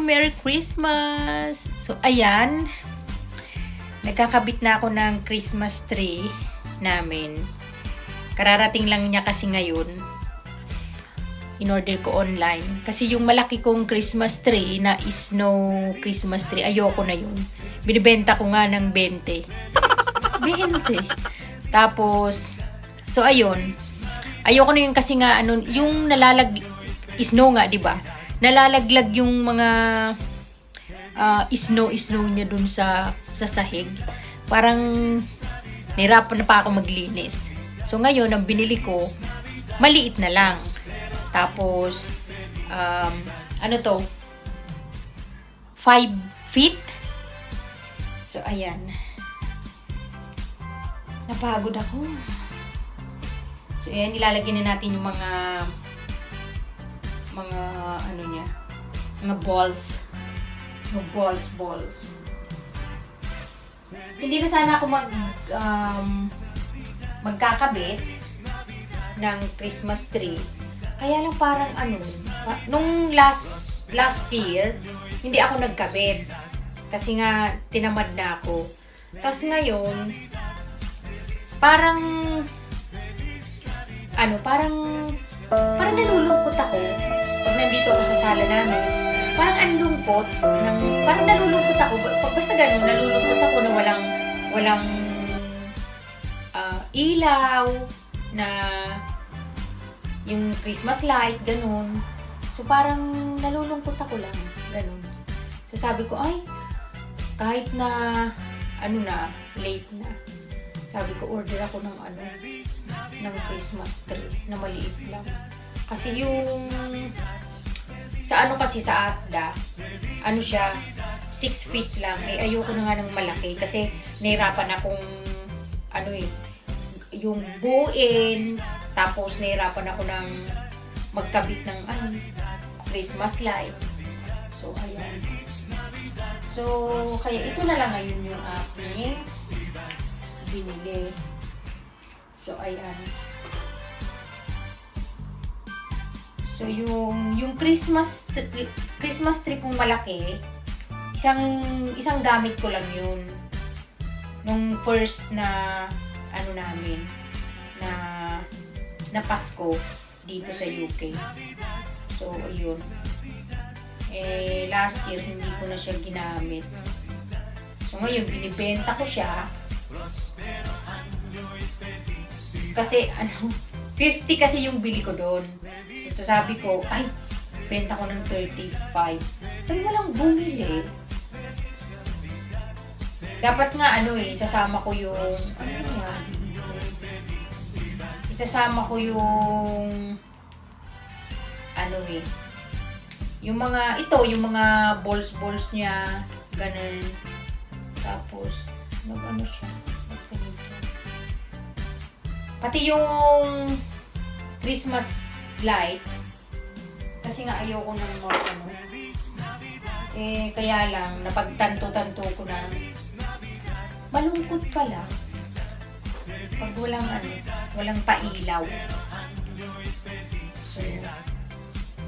Merry Christmas! So, ayan. Nagkakabit na ako ng Christmas tree namin. Kararating lang niya kasi ngayon. In-order ko online. Kasi yung malaki kong Christmas tree na snow Christmas tree, ayoko na yun. Binibenta ko nga ng 20. 20. Tapos, so ayun. Ayoko na yun kasi nga, yung snow nga, di ba? Nalalaglag yung mga snow niya dun sa sahig. Parang nahirapan na pa ako maglinis. So ngayon, ang binili ko, maliit na lang. Tapos, 5 feet. So, ayan. Napagod ako. So, ayan, nilalagyan na natin yung mga balls. Yung balls. Hindi na sana ako magkakabit ng Christmas tree. Kaya lang parang nung last year, hindi ako nagkabit. Kasi nga, tinamad na ako. Tapos ngayon, parang nalulungkot ako pag nandito ako sa sala namin. Parang parang nalulungkot ako. Basta ganun, nalulungkot ako na walang ilaw, na yung Christmas light, ganun. So, parang nalulungkot ako lang, ganun. So, sabi ko, ay, kahit na, late na. Sabi ko, order ako ng Christmas tree na maliit lang. Kasi sa Asda, siya, 6 feet lang. Ayoko na nga ng malaki kasi nahirapan akong, yung buuin, tapos nahirapan ako ng magkabit ng Christmas light. So, ayan. So, kaya ito na lang ngayon yung aking binili. So, ayan. So, yung Christmas tree pong malaki, isang gamit ko lang yun. Nung first na namin na Pasko dito sa UK. So, ayun. Last year, hindi ko na siya ginamit. So, ngayon, binibenta ko siya. Kasi, 50 kasi yung bili ko doon. So, sabi ko, ay, benta ko ng 35. Ay, walang bumili. Dapat nga, sasama ko yung, isasama ko yung yung mga balls niya, ganun. Tapos siya, pati yung Christmas light, kasi nga ayoko nang kaya lang napagtanto-tanto ko na malungkot pala pag walang pailaw. So,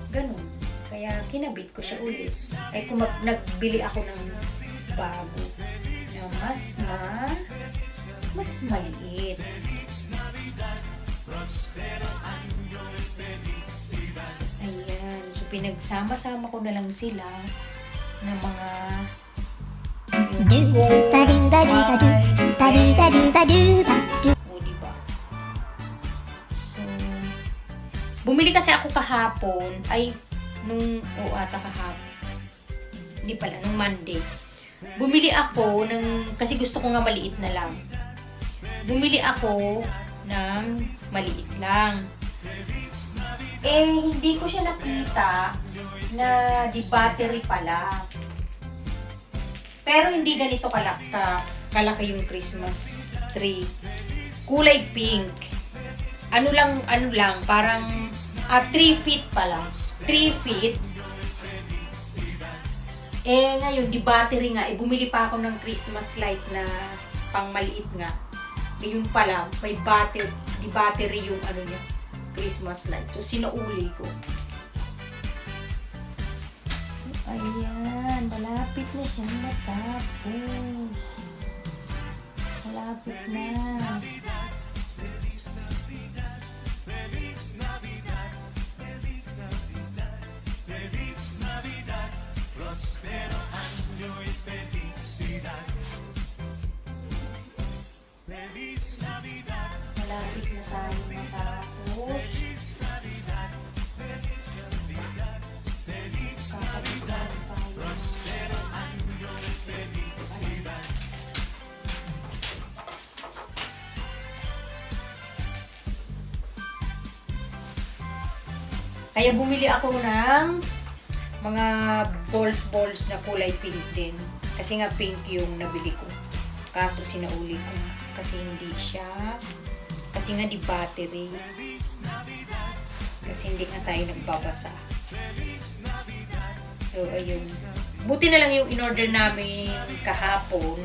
ganun. Kaya kinabit ko siya ulit. Ay nagbili ako ng bago na mas maliit. So, ayan. So, pinagsama-sama ko na lang sila ng mga diba? So, bumili kasi ako kahapon, nung Monday. Bumili ako kasi gusto ko nga maliit na lang. Bumili ako ng maliit lang. Hindi ko siya nakita na di battery pala. Pero hindi ganito kalaki yung Christmas tree. Kulay pink. Parang 3 feet pala. 3 feet. Ngayon, di battery nga. Bumili pa ako ng Christmas light na pang maliit nga. Ngayon pala, may di battery yung Christmas light. So, sinauli ko. So, Ayan, malapit na siyang matapos. Malapit na. Malapit na tayo matapos. Kakabigan tayo. Kaya bumili ako ng mga balls na kulay pink din. Kasi nga pink yung nabili ko. Kaso sinauli ko na. Kasi hindi siya. Kasi nga di battery. Kasi hindi nga tayo nagbabasa. So, ayun. Buti na lang yung in-order namin kahapon.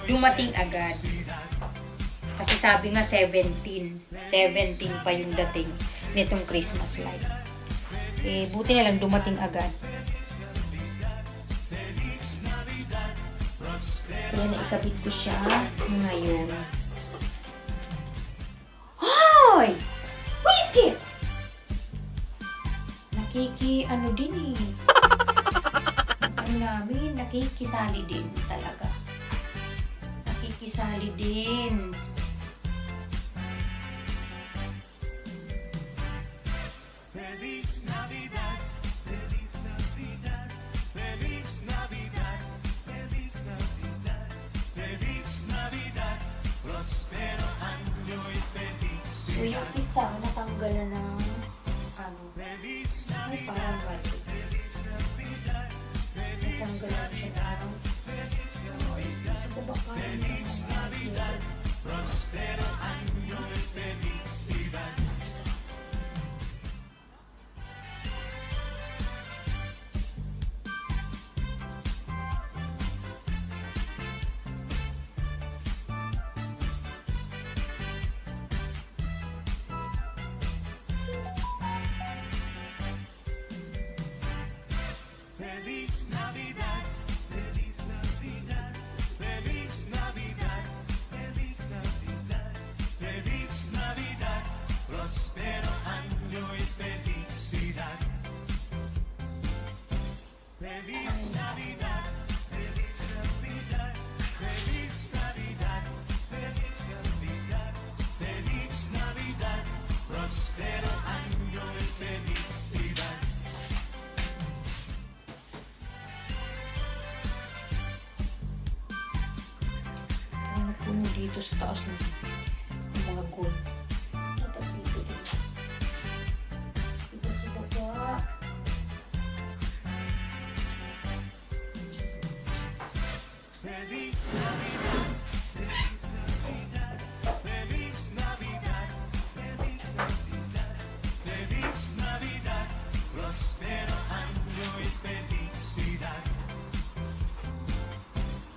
Dumating agad. Kasi sabi nga 17 pa yung dating nitong Christmas light. Eh, buti na lang dumating agad. Kaya naikabit ko siya ngayon. Hoy! Whiskey! Ano din eh. Ano namin, nakikisali din talaga. Nakikisali din. Feliz Navidad, Feliz Navidad, Feliz Navidad, Feliz Navidad, Feliz Navidad, prospero año y So, felicidad. yung isa, natanggal na ng ano, Feliz ay Navidad, parang balik. Feliz Navidad, Feliz Natanggal na siya ng gusto ko ba parang naman prospero año y felicidad. Feliz Navidad, Feliz Navidad, Feliz Navidad, Feliz Navidad, Feliz Navidad, prospero año y felicidad. Feliz Navidad, Feliz Navidad, Feliz Navidad, Feliz Navidad, Feliz Navidad, prospero año y felicidad. Ang puno dito sa taas ng mga gold. Dapat dito din. Diba sa baba? Feliz Navidad, Feliz Navidad, Feliz Navidad, Feliz Navidad, Feliz Navidad, prospero año y felicidad.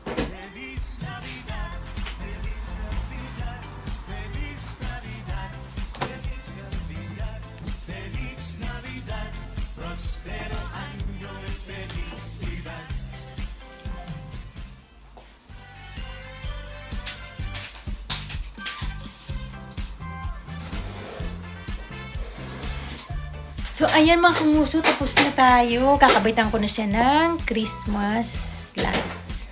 Feliz Navidad, Feliz Navidad, Feliz Navidad, Feliz Navidad, Feliz Navidad, prospero año y felicidad. So, ayan mga kumuso, tapos na tayo. Kakabitan ko na siya ng Christmas lights.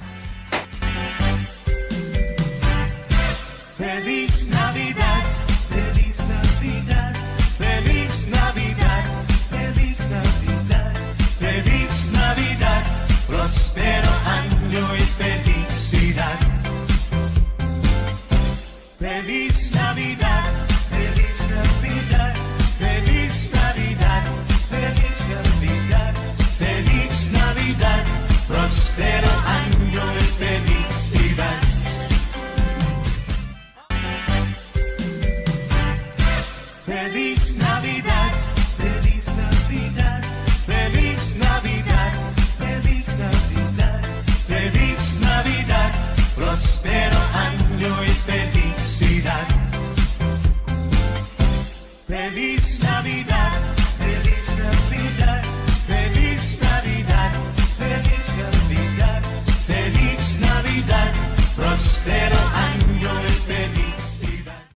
Feliz Navidad, Feliz Navidad, Feliz Navidad, Feliz Navidad, Feliz Navidad, prospero año y felicidad. Feliz Navidad, Feliz Navidad, Feliz Navidad, Feliz Navidad, Feliz Navidad, prospero año y felicidad. Feliz Navidad, Feliz Navidad, Feliz Navidad, Feliz Navidad, Feliz Navidad, prospero año y felicidad. Feliz Navidad,